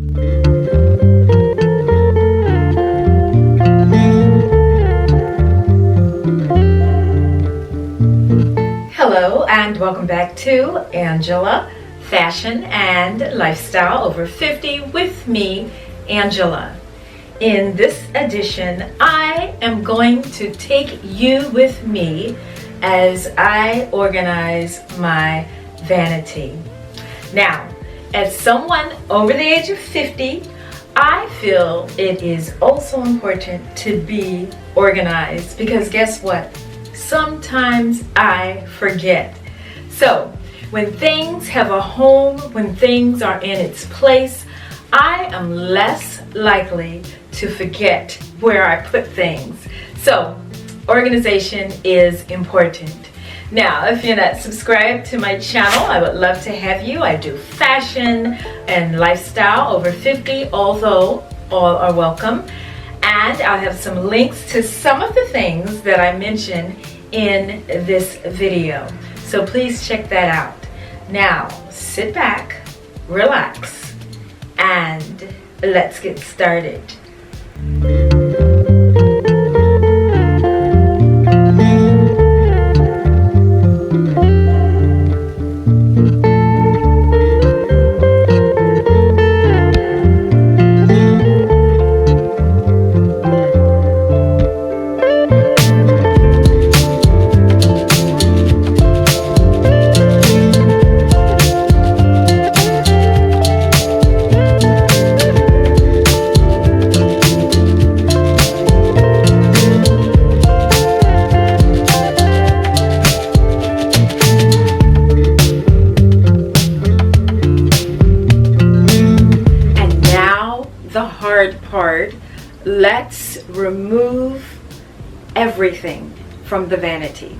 Hello and welcome back to Angela, Fashion and Lifestyle Over 50 with me, Angela. In this edition, I am going to take you with me as I organize my vanity. Now, as someone over the age of 50, I feel it is also important to be organized because guess what? Sometimes I forget. So when things have a home, when things are in its place, I am less likely to forget where I put things. So organization is important. Now, if you're not subscribed to my channel, I would love to have you. I do fashion and lifestyle over 50, although all are welcome. And I'll have some links to some of the things that I mention in this video. So please check that out. Now, sit back, relax, and let's get started. Part, let's remove everything from the vanity.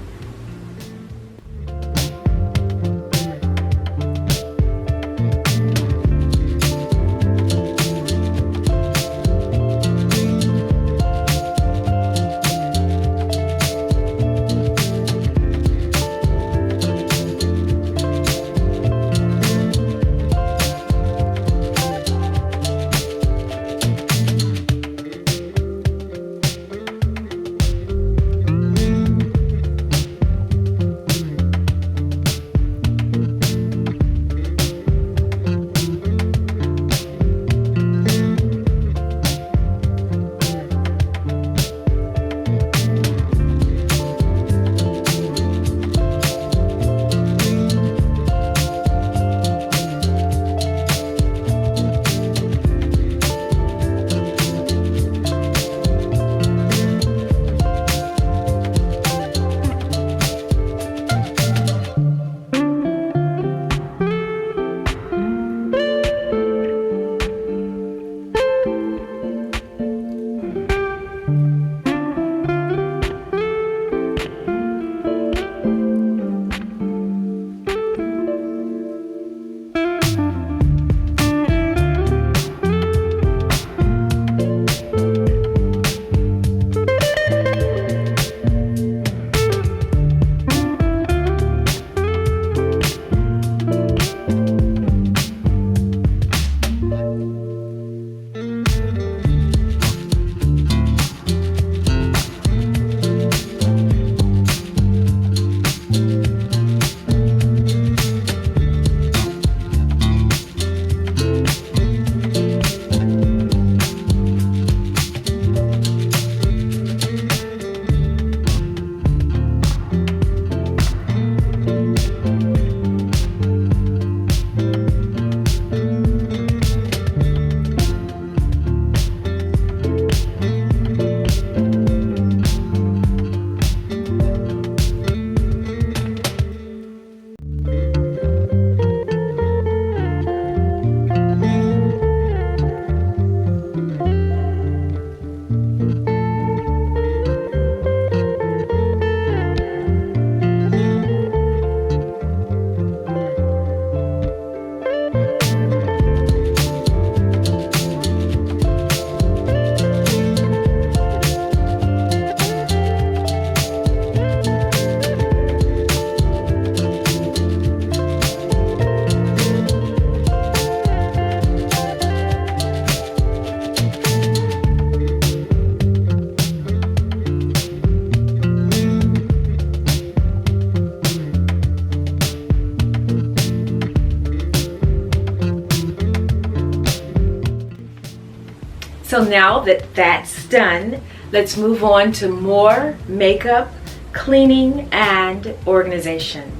So now that that's done, let's move on to more makeup, cleaning, and organization.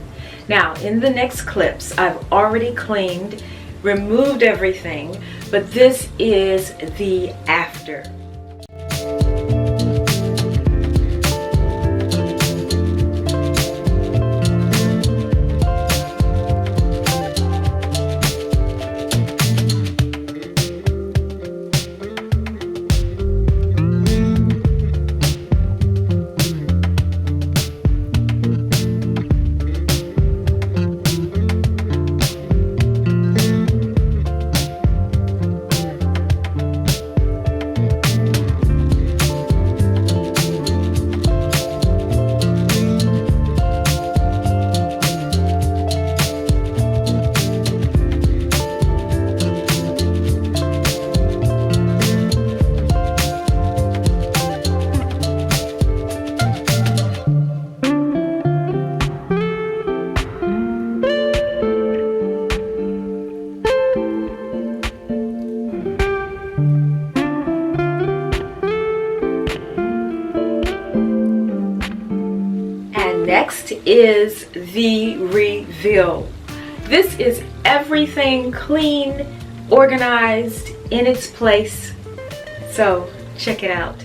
Now, in the next clips, I've already cleaned, removed everything, but this is the after. Next is the reveal. This is everything clean, organized, in its place. So check it out.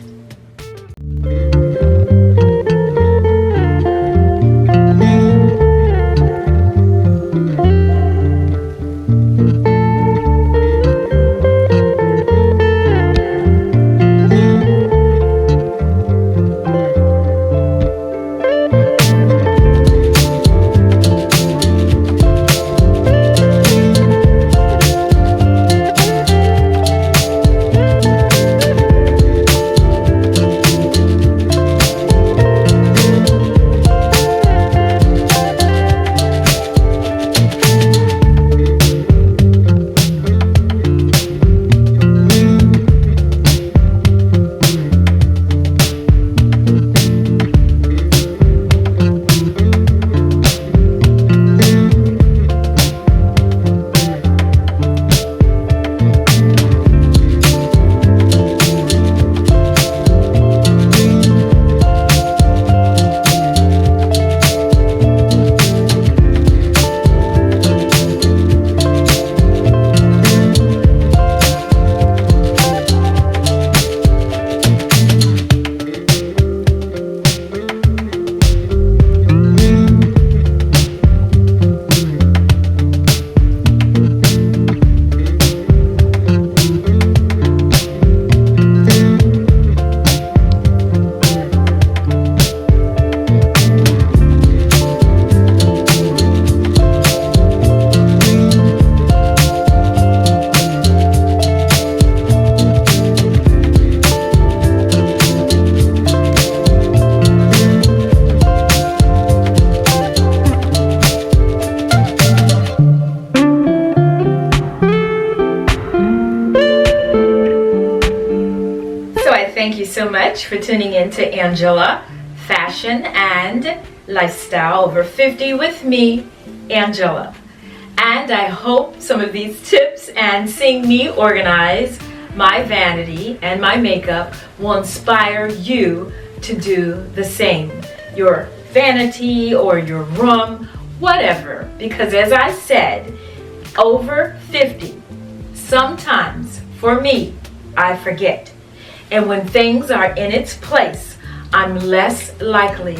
Thank you so much for tuning in to Angela, Fashion and Lifestyle Over 50 with me, Angela. And I hope some of these tips and seeing me organize my vanity and my makeup will inspire you to do the same. Your vanity or your room, whatever. Because as I said, over 50, sometimes for me, I forget. And when things are in its place, I'm less likely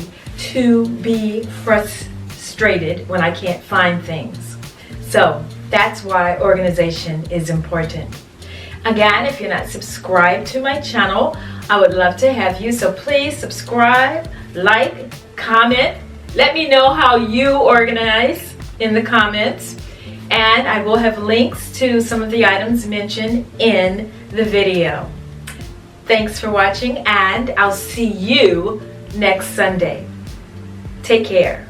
to be frustrated when I can't find things. So that's why organization is important. Again, if you're not subscribed to my channel, I would love to have you. So please subscribe, like, comment. Let me know how you organize in the comments. And I will have links to some of the items mentioned in the video. Thanks for watching, and I'll see you next Sunday. Take care.